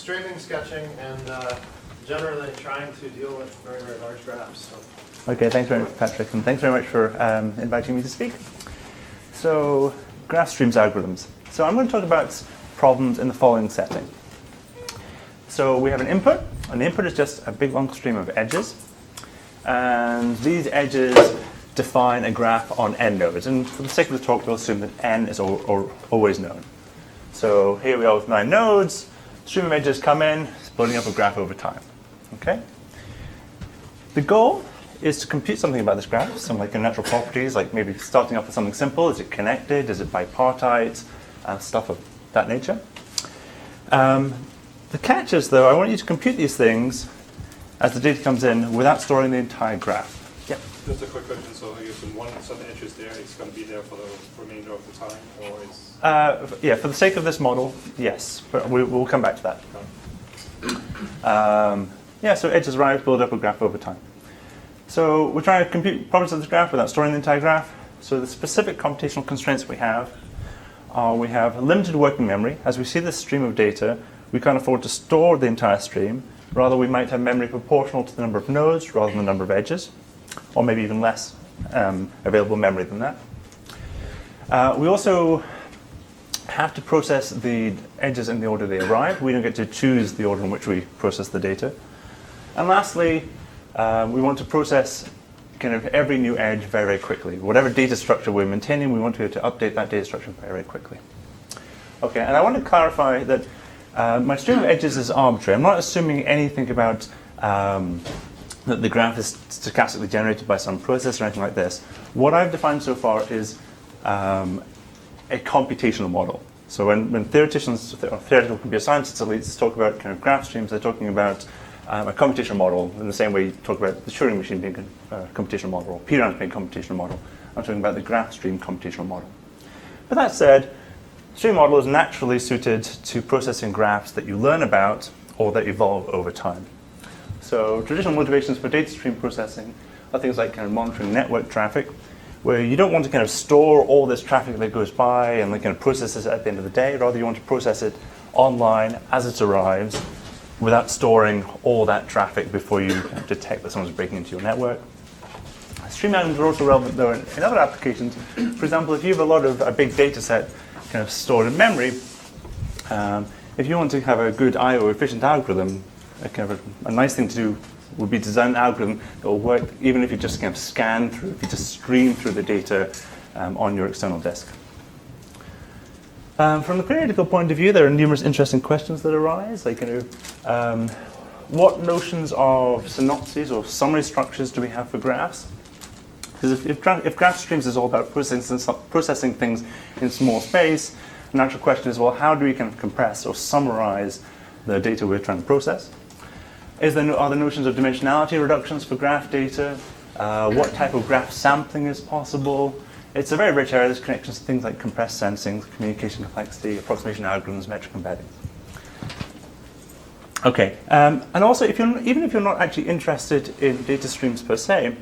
streaming, sketching, and generally trying to deal with very, very large graphs. So. Okay, thanks very much, Patrick, and thanks very much for inviting me to speak. So, graph streams algorithms. So I'm going to talk about problems in the following setting. So we have an input, and the input is just a big long stream of edges. And these edges define a graph on n nodes. And for the sake of the talk, we'll assume that n is always known. So here we are with 9 nodes. Stream of edges come in, it's building up a graph over time. Okay? The goal is to compute something about this graph, some like natural properties, like maybe starting off with something simple. Is it connected? Is it bipartite? Stuff of that nature. The catch is, though, I want you to compute these things as the data comes in without storing the entire graph. Yep. Just a quick question. So I guess when some edge is there, it's going to be there for the remainder of the time, or is? Yeah, for the sake of this model, yes, but we'll come back to that. Yeah, so edges rise, build up a graph over time. So we're trying to compute properties of this graph without storing the entire graph. So the specific computational constraints we have are we have limited working memory. As we see this stream of data, we can't afford to store the entire stream. Rather, we might have memory proportional to the number of nodes rather than the number of edges, or maybe even less available memory than that. We also have to process the edges in the order they arrive. We don't get to choose the order in which we process the data. And lastly, we want to process kind of every new edge very, very quickly. Whatever data structure we're maintaining, we want to be able to update that data structure very, very quickly. Okay, and I want to clarify that my stream of edges is arbitrary. I'm not assuming anything about that the graph is stochastically generated by some process or anything like this. What I've defined so far is a computational model. So when theoreticians, or theoretical computer scientists at least, talk about kind of graph streams, they're talking about a computational model in the same way you talk about the Turing machine being a computational model, or P-rounds being a computational model. I'm talking about the graph stream computational model. But that said, stream model is naturally suited to processing graphs that you learn about or that evolve over time. So traditional motivations for data stream processing are things like kind of monitoring network traffic, where you don't want to kind of store all this traffic that goes by and like kind of process it at the end of the day. Rather, you want to process it online as it arrives without storing all that traffic before you detect that someone's breaking into your network. Stream algorithms are also relevant, though, in other applications. For example, if you have a big data set kind of stored in memory, if you want to have a good I/O efficient algorithm, a nice thing to do would be to design an algorithm that will work even if you just kind of scan through, if you just stream through the data on your external disk. From the theoretical point of view, there are numerous interesting questions that arise, like what notions of synopses or summary structures do we have for graphs? Because if graph streams is all about processing things in small space, the natural question is, well, how do we kind of compress or summarize the data we're trying to process? Are there notions of dimensionality reductions for graph data? What type of graph sampling is possible? It's a very rich area. There's connections to things like compressed sensing, communication complexity, approximation algorithms, metric embeddings. Okay, and also, even if you're not actually interested in data streams per se,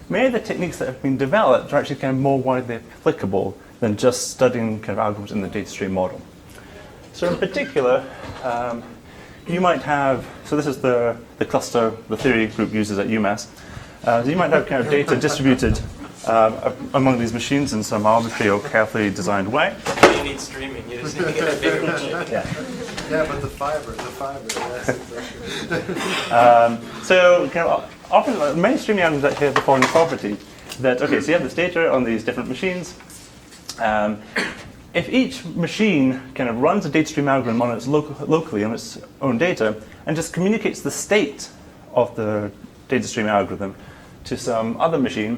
many of the techniques that have been developed are actually kind of more widely applicable than just studying kind of algorithms in the data stream model. So in particular, you might have, so this is the cluster the theory group uses at UMass. So you might have kind of data distributed among these machines in some arbitrary or carefully designed way. You need streaming. You just need to get a bigger machine. Yeah, but the fiber, yes, exactly. So kind of often, many streaming algorithms actually have the following property that, okay, so you have this data on these different machines. If each machine kind of runs a data stream algorithm on its locally on its own data and just communicates the state of the data stream algorithm to some other machine,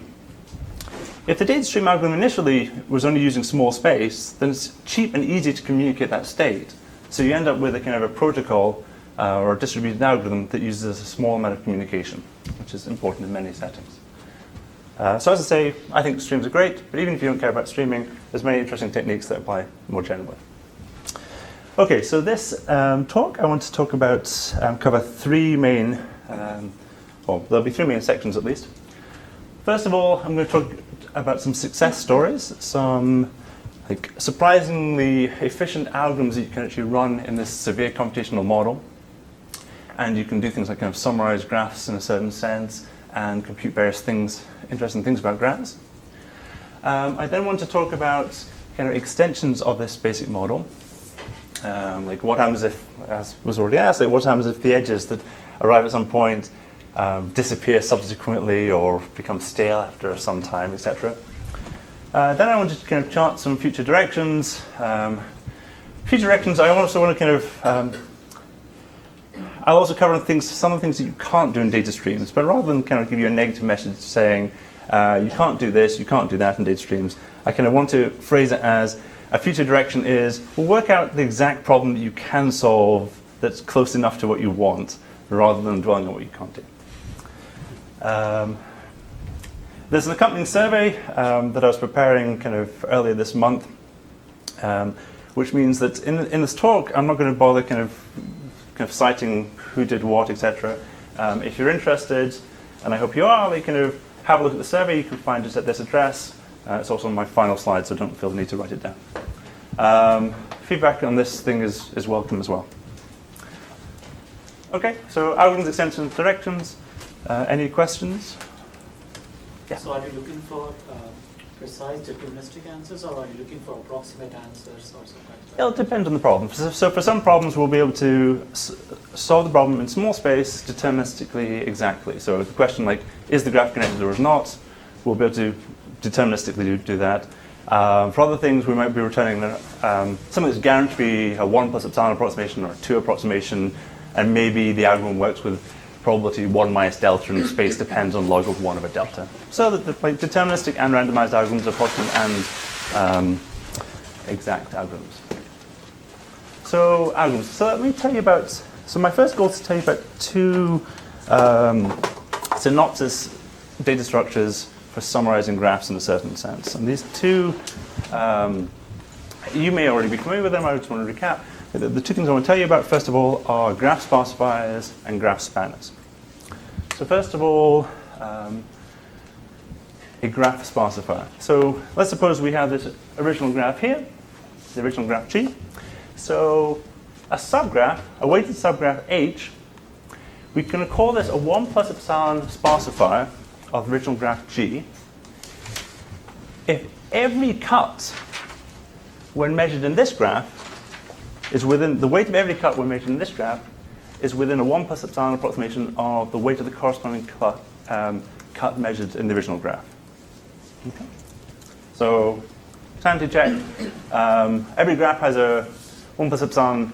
if the data stream algorithm initially was only using small space, then it's cheap and easy to communicate that state. So you end up with a kind of a protocol or a distributed algorithm that uses a small amount of communication, which is important in many settings. So as I say, I think streams are great, but even if you don't care about streaming, there's many interesting techniques that apply more generally. Okay, so this talk, I want to talk about, cover three main, well, there'll be three main sections at least. First of all, I'm going to talk about some success stories, some like surprisingly efficient algorithms that you can actually run in this severe computational model. and you can do things like kind of summarize graphs in a certain sense and compute various things, interesting things about graphs. I then want to talk about kind of extensions of this basic model. Like what happens if, as was already asked, like what happens if the edges that arrive at some point disappear subsequently or become stale after some time, etc. Then I wanted to kind of chart some future directions. Future directions, I also want to kind of, I'll also cover some of the things that you can't do in data streams, but rather than kind of give you a negative message saying you can't do this, you can't do that in data streams, I kind of want to phrase it as a future direction is, we'll work out the exact problem that you can solve that's close enough to what you want, rather than dwelling on what you can't do. There's an accompanying survey that I was preparing kind of earlier this month, which means that in this talk, I'm not going to bother kind of citing who did what, etc. If you're interested, and I hope you are, you kind of have a look at the survey. You can find it at this address. It's also on my final slide, so don't feel the need to write it down. Feedback on this thing is welcome as well. Okay, so algorithms, extensions, directions. Any questions? Yeah. So are you looking for precise deterministic answers, or are you looking for approximate answers or something like that? It'll depend on the problem. So for some problems, we'll be able to solve the problem in small space deterministically exactly. So the question like, is the graph connected or is not, we'll be able to deterministically do that. For other things, we might be returning something that's guaranteed to be a 1 plus epsilon approximation or a 2 approximation, and maybe the algorithm works with probability 1 minus delta, and space depends on log of 1 over delta. So that the deterministic and randomized algorithms are possible, and exact algorithms. So algorithms. So let me tell you about, so my first goal is to tell you about two synopsis data structures for summarizing graphs in a certain sense. And these two, you may already be familiar with them, I just want to recap. The two things I want to tell you about, first of all, are graph sparsifiers and graph spanners. So first of all, a graph sparsifier. So let's suppose we have this original graph here, the original graph G. So a subgraph, a weighted subgraph H, we can call this a 1 plus epsilon sparsifier of the original graph G if every cut when measured in this graph is within, the weight of every cut when measured in this graph is within a 1 plus epsilon approximation of the weight of the corresponding cut measured in the original graph. Okay. So, sanity check. Every graph has a 1 plus epsilon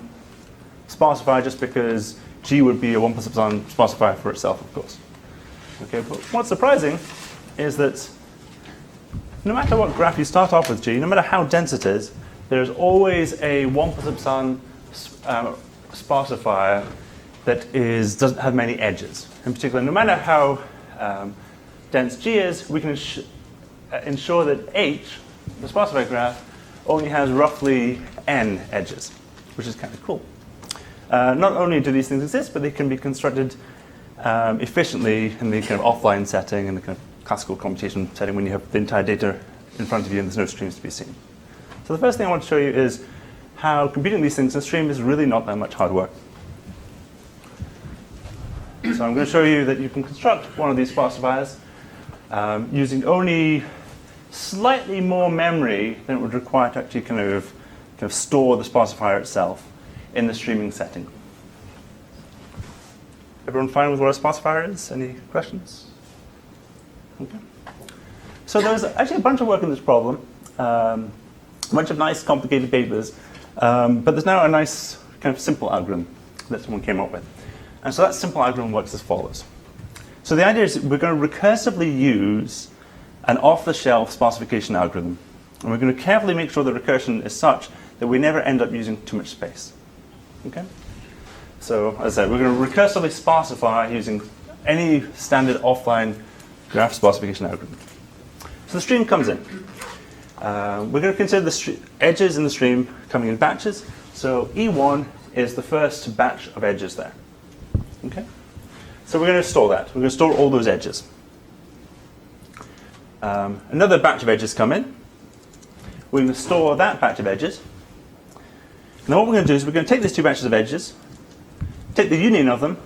sparsifier just because G would be a 1 plus epsilon sparsifier for itself, of course. Okay, but what's surprising is that no matter what graph you start off with G, no matter how dense it is, there's always a 1 plus epsilon sparsifier that doesn't have many edges. In particular, no matter how dense G is, we can ensure that H, the sparsifier graph, only has roughly n edges, which is kind of cool. Not only do these things exist, but they can be constructed efficiently in the kind of offline setting, in the kind of classical computation setting when you have the entire data in front of you and there's no streams to be seen. So the first thing I want to show you is how computing these things in stream is really not that much hard work. So I'm going to show you that you can construct one of these sparsifiers using only slightly more memory than it would require to actually kind of store the sparsifier itself in the streaming setting. Everyone fine with what a sparsifier is? Any questions? Okay. So there's actually a bunch of work in this problem, a bunch of nice complicated papers, but there's now a nice kind of simple algorithm that someone came up with. And so that simple algorithm works as follows. So the idea is we're going to recursively use an off-the-shelf sparsification algorithm. And we're going to carefully make sure the recursion is such that we never end up using too much space. Okay? So as I said, we're going to recursively sparsify using any standard offline graph sparsification algorithm. So the stream comes in. We're going to consider the edges in the stream coming in batches. So E1 is the first batch of edges there. Okay? So we're going to store that. We're going to store all those edges. Another batch of edges come in. We're going to store that batch of edges. And then what we're going to do is we're going to take these two batches of edges, take the union of them,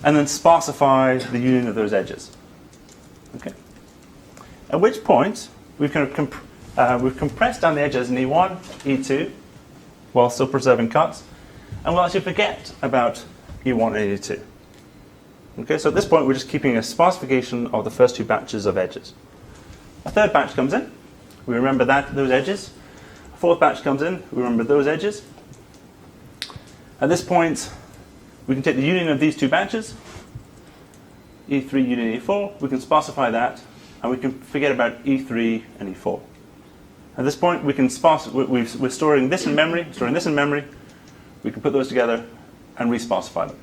and then sparsify the union of those edges. Okay. At which point, we've kind of we've compressed down the edges in E1, E2, while still preserving cuts, and we'll actually forget about E1 and E2. Okay, so at this point, we're just keeping a sparsification of the first two batches of edges. A third batch comes in, we remember those edges. A fourth batch comes in, we remember those edges. At this point, we can take the union of these two batches, E3 union E4, we can sparsify that, and we can forget about E3 and E4. At this point, we can we're storing this in memory, we can put those together and re-sparsify them.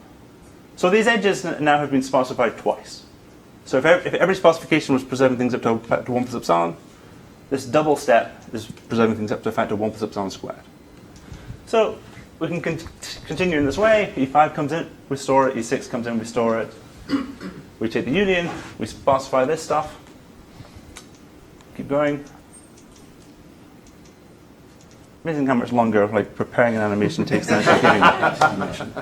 So these edges now have been sparsified twice. So if every sparsification was preserving things up to a factor 1 plus epsilon, this double step is preserving things up to a factor 1 plus epsilon squared. So we can continue in this way. E5 comes in, we store it. E6 comes in, we store it. We take the union, we sparsify this stuff. Keep going. Amazing how much longer like preparing an animation takes than actually giving an animation.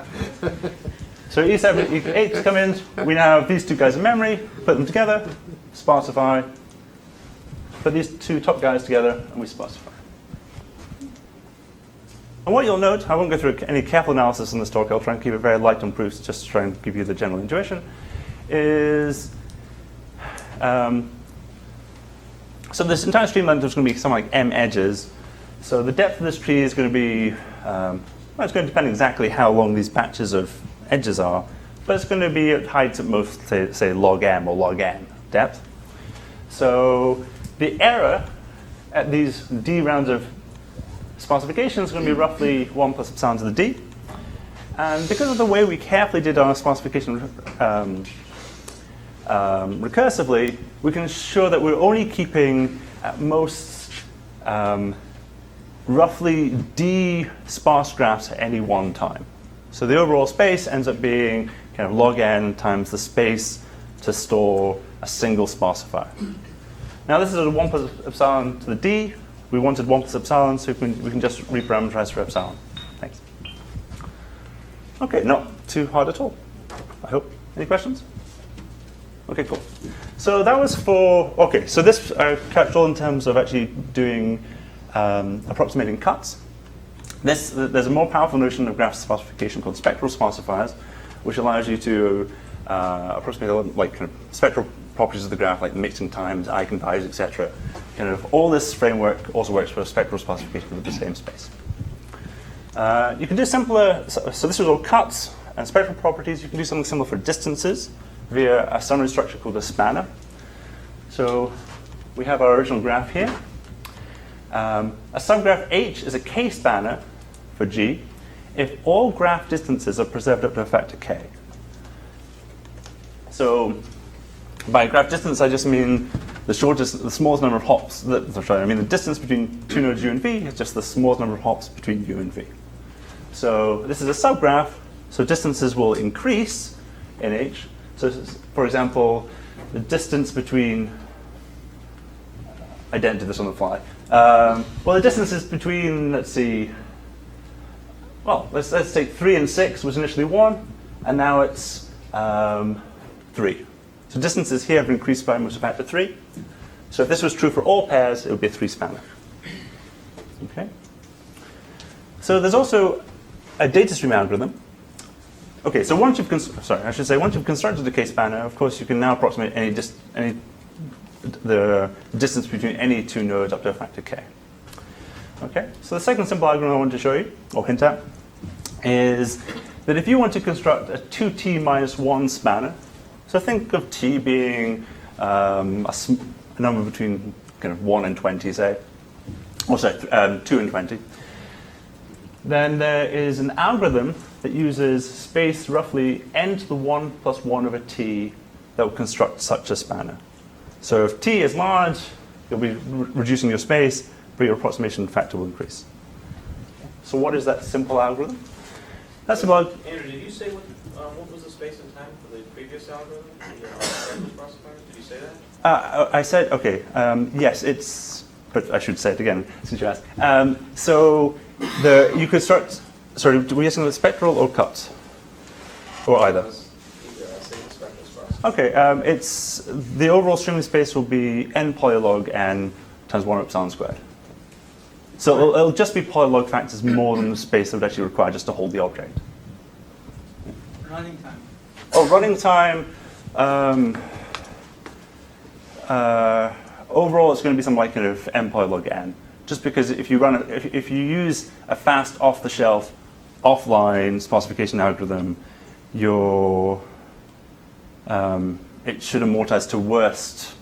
So E7, E8 come in. We now have these two guys in memory. Put them together, sparsify. Put these two top guys together, and we sparsify. And what you'll note, I won't go through any careful analysis in this talk. I'll try and keep it very light on proofs, just to try and give you the general intuition. Is so this entire stream length is going to be something like m edges. So the depth of this tree is going to be, well, it's going to depend exactly how long these patches of edges are, but it's going to be at heights at most, say log m or log n depth. So the error at these d rounds of sparsification is going to be roughly 1 plus epsilon to the d. And because of the way we carefully did our sparsification recursively, we can ensure that we're only keeping at most roughly d sparse graphs at any one time. So the overall space ends up being kind of log n times the space to store a single sparsifier. Now this is a 1 plus epsilon to the d. We wanted 1 plus epsilon, so we can just reparameterize for epsilon. Thanks. Okay, not too hard at all, I hope. Any questions? Okay, cool. So that was for, okay, so this captured all in terms of actually doing approximating cuts. There's a more powerful notion of graph sparsification called spectral sparsifiers, which allows you to approximate like kind of spectral properties of the graph, like mixing times, eigenvalues, etc. Kind of all this framework also works for spectral sparsification of the same space. You can do simpler. So this was all cuts and spectral properties. You can do something similar for distances via a summary structure called a spanner. So we have our original graph here. A subgraph H is a k-spanner for G if all graph distances are preserved up to a factor k. So by graph distance, I just mean the smallest number of hops. I mean the distance between two nodes U and V is just the smallest number of hops between U and V. So this is a subgraph, so distances will increase in H. So for example, the distance between, I didn't do this on the fly. Well, the distances between, let's see, well, let's take 3 and 6 was initially 1, and now it's 3. So distances here have increased by almost a factor 3. So if this was true for all pairs, it would be a 3-spanner. Okay. So there's also a data stream algorithm. Okay, so once you've constructed the k-spanner, of course, you can now approximate the distance between any two nodes up to a factor k. Okay, so the second simple algorithm I want to show you, or hint at, is that if you want to construct a 2t minus 1 spanner, so think of t being a number between kind of 1 and 20, say, or sorry, 2 and 20, then there is an algorithm that uses space roughly n to the 1 plus 1 over t that will construct such a spanner. So if t is large, you'll be reducing your space, but your approximation factor will increase. So what is that simple algorithm? That's about. Andrew, did you say what was the space and time for the previous algorithm? Did you say that? I said, okay, yes, it's, but I should say it again since you asked. So you could start, sorry, were you asking about spectral or cuts? Or either? Okay, it's the overall streaming space will be n polylog n times 1 epsilon squared. So it'll just be polylog factors more than the space that would actually require just to hold the object. Running time. Oh, running time. Overall, it's going to be something like kind of n polylog n. Just because if you run it, if you use a fast, off-the-shelf, offline sparsification algorithm, it should amortize to worst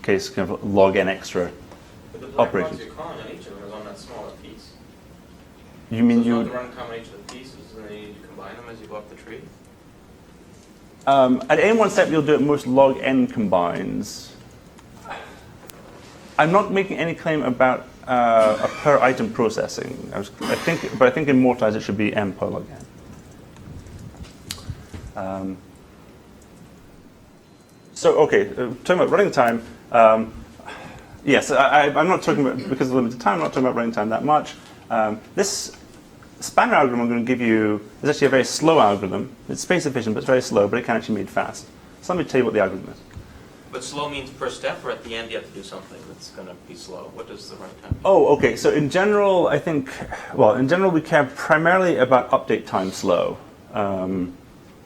case kind of log n extra But the black box operations. you're calling on each of them is on that smaller piece. You mean So you? it's not the runtime on each of the pieces, and then you need to combine them as you go up the tree? At any one step, you'll do it most log n combines. I'm not making any claim about a per item processing. I think in Mortize it should be m per log n. So okay, talking about running time. Yes, I'm not talking about, because of limited time, I'm not talking about running time that much. This spanner algorithm I'm going to give you is actually a very slow algorithm. It's space efficient, but it's very slow, but it can actually be made fast. So let me tell you what the algorithm is. But slow means per step, or at the end you have to do something that's going to be slow? What does the runtime mean? Oh, okay. So in general, I think, well, in general we care primarily about update time slow.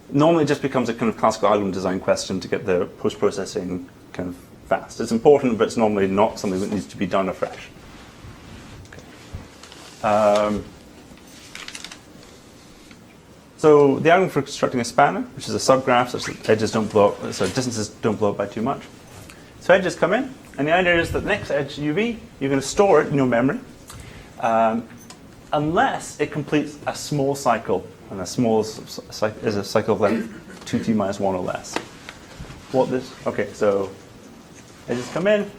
Normally it just becomes a kind of classical algorithm design question to get the post-processing kind of fast. It's important, but it's normally not something that needs to be done afresh. Okay. So the algorithm for constructing a spanner, which is a subgraph such that edges don't blow up, so distances don't blow up by too much. So edges come in, and the idea is that the next edge UV, you're going to store it in your memory, unless it completes a small cycle, and a small is a cycle of length 2t minus 1 or less. Okay, so edges come in,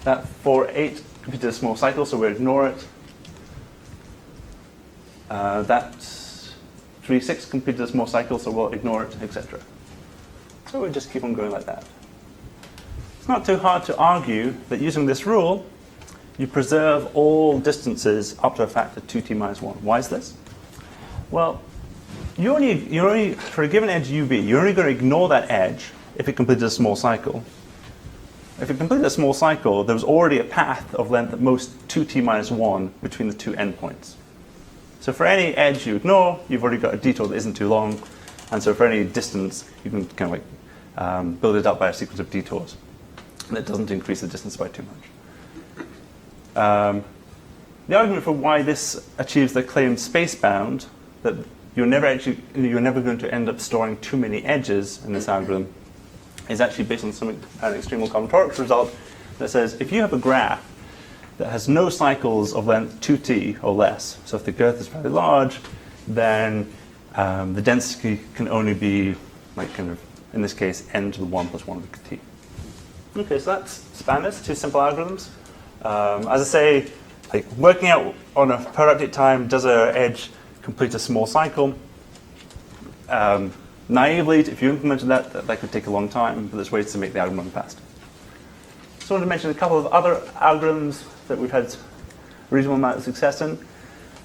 that 4-8 completed a small cycle, so we'll ignore it. That 3-6 completed a small cycle, so we'll ignore it, etc. So we'll just keep on going like that. It's not too hard to argue that using this rule, you preserve all distances up to a factor 2t minus 1. Why is this? Well, you're only for a given edge UV, you're only going to ignore that edge if it completed a small cycle. If it completed a small cycle, there was already a path of length at most 2t minus 1 between the two endpoints. So for any edge you ignore, you've already got a detour that isn't too long, and so for any distance, you can kind of like build it up by a sequence of detours that doesn't increase the distance by too much. The argument for why this achieves the claimed space bound, that you're never going to end up storing too many edges in this algorithm, is actually based on an extreme combinatorics result that says if you have a graph that has no cycles of length 2t or less, so if the girth is very large, then the density can only be like kind of, in this case, n to the 1 plus 1 over t. Okay, so that's spanners, two simple algorithms. As I say, like working out on a per update time, does an edge complete a small cycle? Naively, if you implemented that could take a long time, but there's ways to make the algorithm run fast. Just wanted to mention a couple of other algorithms that we've had a reasonable amount of success in.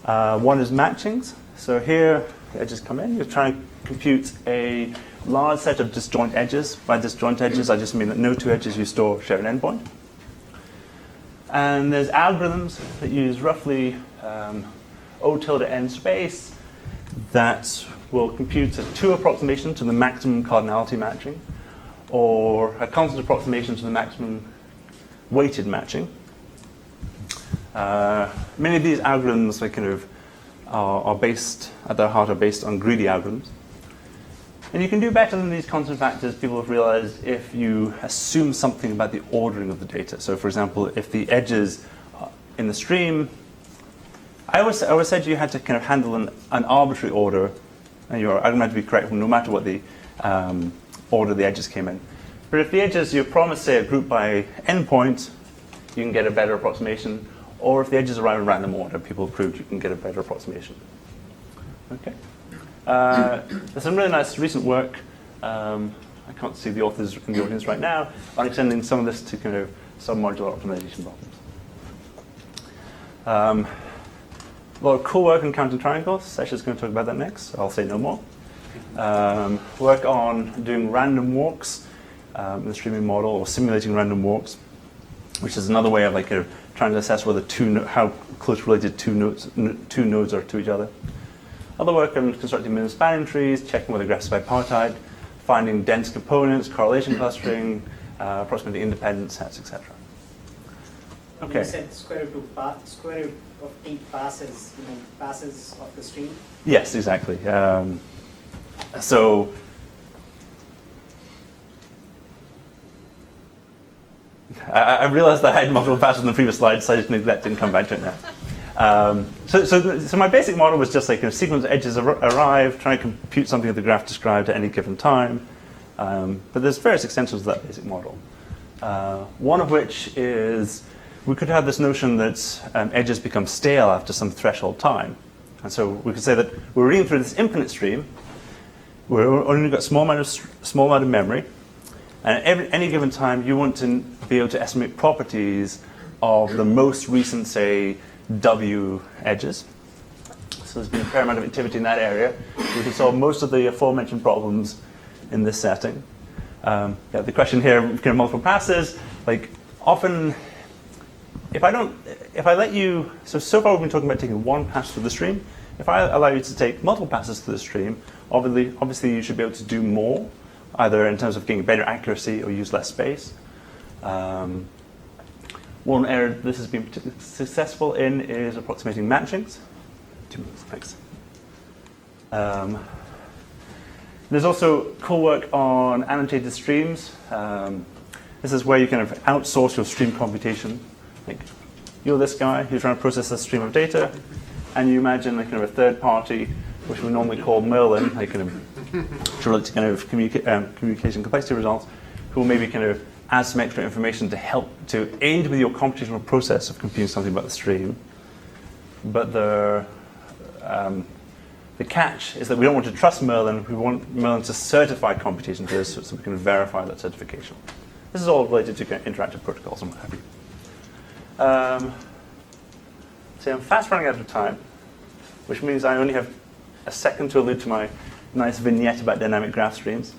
One is matchings. So here, the edges come in. You're trying to compute a large set of disjoint edges. By disjoint edges, I just mean that no two edges you store share an endpoint. And there's algorithms that use roughly O tilde n space that will compute a 2 approximation to the maximum cardinality matching, or a constant approximation to the maximum weighted matching. Many of these algorithms are based, at their heart, are based on greedy algorithms. And you can do better than these constant factors, people have realized, if you assume something about the ordering of the data. So for example, if the edges in the stream, I always said you had to kind of handle an arbitrary order, and your algorithm had to be correct no matter what the order the edges came in. But if the edges you promise, say, are grouped by endpoint, you can get a better approximation. Or if the edges are in random order, people have proved you can get a better approximation. Okay. There's some really nice recent work. I can't see the authors in the audience right now, on extending some of this to kind of sub-modular optimization problems. A lot of cool work on counting triangles. Sesha's going to talk about that next. So I'll say no more. Work on doing random walks in the streaming model, or simulating random walks, which is another way of like trying to assess whether how close related two nodes are to each other. Other work on constructing minimum spanning trees, checking whether graphs are bipartite, finding dense components, correlation clustering, approximating independent sets, etc. Okay. You said square root of 8 passes, passes of the stream? Yes, exactly. So I realized that I had multiple passes in the previous slide, so I just neglect and come back to it now. So my basic model was just like a sequence of edges arrive, try to compute something that the graph described at any given time. But there's various extensions of that basic model. One of which is we could have this notion that edges become stale after some threshold time. And so we could say that we're reading through this infinite stream. We've only got a small amount of memory. And at any given time, you want to be able to estimate properties of the most recent, say, W edges. So there's been a fair amount of activity in that area. We can solve most of the aforementioned problems in this setting. The question here, kind of multiple passes, like often, if I let you, so far we've been talking about taking one pass through the stream. If I allow you to take multiple passes through the stream, obviously you should be able to do more, either in terms of getting better accuracy or use less space. One area this has been particularly successful in is approximating matchings. 2 minutes, thanks. There's also cool work on annotated streams. This is where you kind of outsource your stream computation. Like, you're this guy who's trying to process a stream of data, and you imagine like kind of a third party, which we normally call Merlin, like kind of to relate to kind of communication complexity results, who will maybe kind of add some extra information to help to aid with your computational process of computing something about the stream. But the catch is that we don't want to trust Merlin. We want Merlin to certify computation to us so we can verify that certification. This is all related to kind of interactive protocols and what have you. So I'm fast running out of time, which means I only have a second to allude to my nice vignette about dynamic graph streams.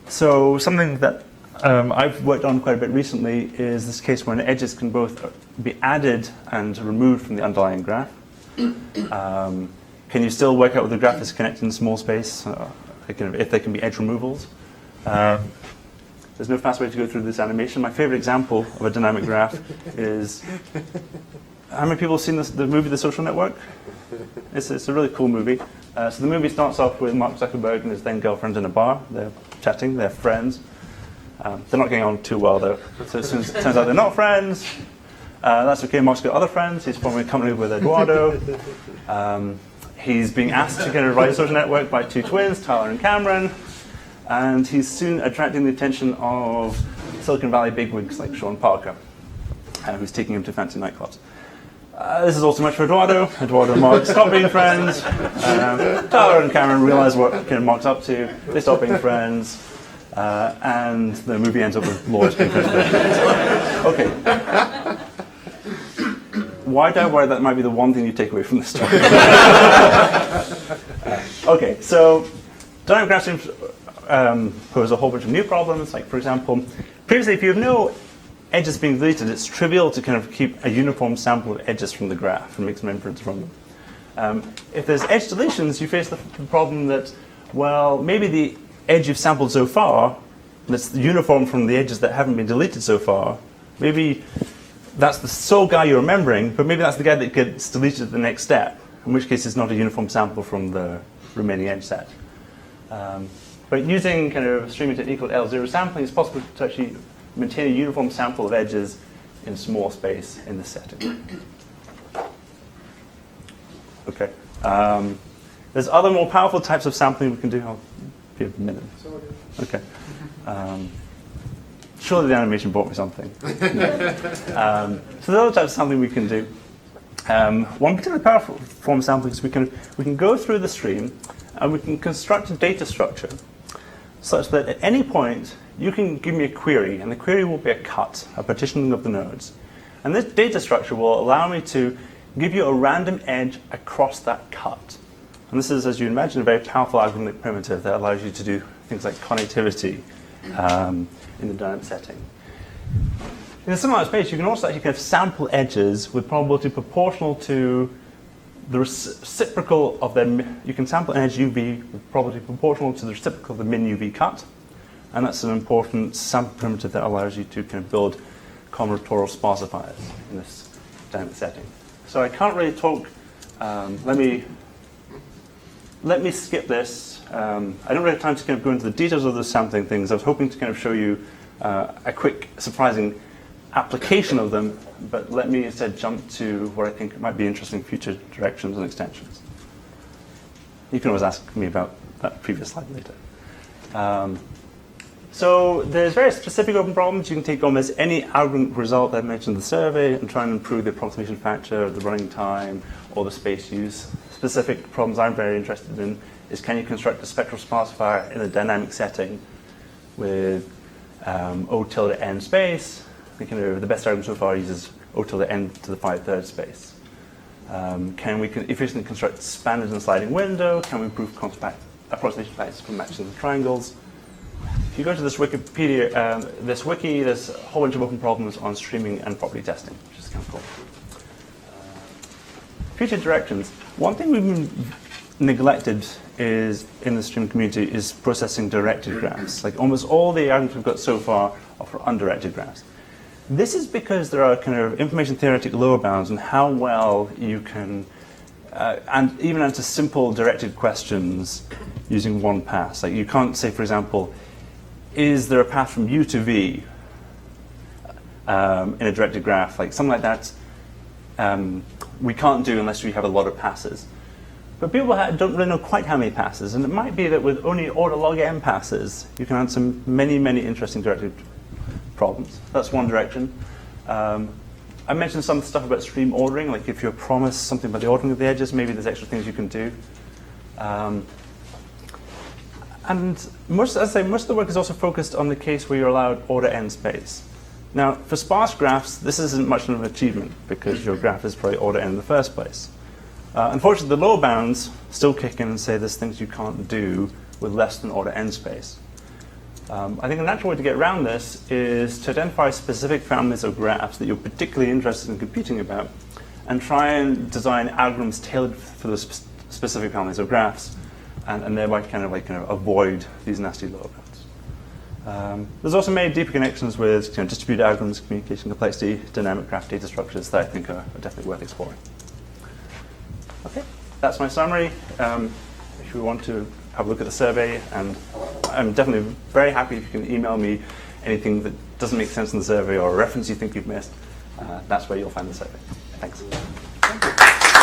So something that I've worked on quite a bit recently is this case when edges can both be added and removed from the underlying graph. Can you still work out whether the graph is connected in small space, if there can be edge removals? There's no fast way to go through this animation. My favorite example of a dynamic graph is, how many people have seen the movie The Social Network? It's a really cool movie. So the movie starts off with Mark Zuckerberg and his then girlfriend in a bar. They're chatting, they're friends. They're not getting on too well though. So it turns out they're not friends. That's okay, Mark's got other friends. He's forming a company with Eduardo. He's being asked to get a ride social network by two twins, Tyler and Cameron. And he's soon attracting the attention of Silicon Valley bigwigs like Sean Parker, who's taking him to fancy nightclubs. This is all too much for Eduardo. Eduardo and Mark stop being friends. Tyler and Cameron realize what Mark's up to. They stop being friends. And the movie ends up with lawyers being friends. Okay. Why do I worry that might be the one thing you take away from this story? Okay, so dynamic graph streams pose a whole bunch of new problems. Like, for example, previously, if you have no edges being deleted, it's trivial to kind of keep a uniform sample of edges from the graph and make some inference from them. If there's edge deletions, you face the problem that, well, maybe the edge you've sampled so far that's uniform from the edges that haven't been deleted so far, maybe that's the sole guy you're remembering, but maybe that's the guy that gets deleted at the next step, in which case it's not a uniform sample from the remaining edge set. But using kind of streaming technique called L0 sampling, it's possible to actually maintain a uniform sample of edges in small space in this setting. Okay. There's other more powerful types of sampling we can do. I'll give a minute. Okay. Surely the animation brought me something. So there are other types of sampling we can do. One particularly powerful form of sampling is we can go through the stream and we can construct a data structure such that at any point you can give me a query, and the query will be a cut, a partitioning of the nodes. And this data structure will allow me to give you a random edge across that cut. And this is, as you imagine, a very powerful algorithmic primitive that allows you to do things like connectivity in the dynamic setting. In a similar space, you can also actually kind of sample edges with probability proportional to the reciprocal of them. You can sample an edge UV with probability proportional to the reciprocal of the min UV cut. And that's an important sample primitive that allows you to kind of build combinatorial sparsifiers in this dynamic setting. So I can't really talk. Let me skip this. I don't really have time to kind of go into the details of the sampling things. I was hoping to kind of show you a quick, surprising application of them, but let me instead jump to where I think might be interesting future directions and extensions. You can always ask me about that previous slide later. So there's very specific open problems. You can take almost any algorithmic result that I mentioned in the survey and try and improve the approximation factor, the running time, or the space use. Specific problems I'm very interested in is, can you construct a spectral sparsifier in a dynamic setting with O tilde n space? The best argument so far uses O tilde n to the 5/3 space. Can we efficiently construct spanners and sliding window? Can we improve approximation factors from matching the triangles? If you go to this Wikipedia, this wiki, there's a whole bunch of open problems on streaming and property testing, which is kind of cool. Future directions. One thing we've been neglected is in the streaming community is processing directed graphs. Like almost all the algorithms we've got so far are for undirected graphs. This is because there are kind of information theoretic lower bounds on how well you can and even answer simple directed questions using one pass. Like you can't say, for example, is there a path from U to V in a directed graph? Like something like that we can't do unless we have a lot of passes. But people don't really know quite how many passes, and it might be that with only order log n passes, you can answer many, many interesting directed problems. That's one direction. I mentioned some stuff about stream ordering, like if you're promised something about the ordering of the edges, maybe there's extra things you can do. And most of the work is also focused on the case where you're allowed order n space. Now, for sparse graphs, this isn't much of an achievement because your graph is probably order n in the first place. Unfortunately, the lower bounds still kick in and say there's things you can't do with less than order n space. I think a natural way to get around this is to identify specific families of graphs that you're particularly interested in computing about and try and design algorithms tailored for those specific families of graphs and thereby kind of avoid these nasty lower bounds. There's also made deeper connections with distributed algorithms, communication complexity, dynamic graph data structures that I think are definitely worth exploring. Okay, that's my summary. If you want to have a look at the survey, and I'm definitely very happy if you can email me anything that doesn't make sense in the survey or a reference you think you've missed. That's where you'll find the survey. Thanks. Thank you.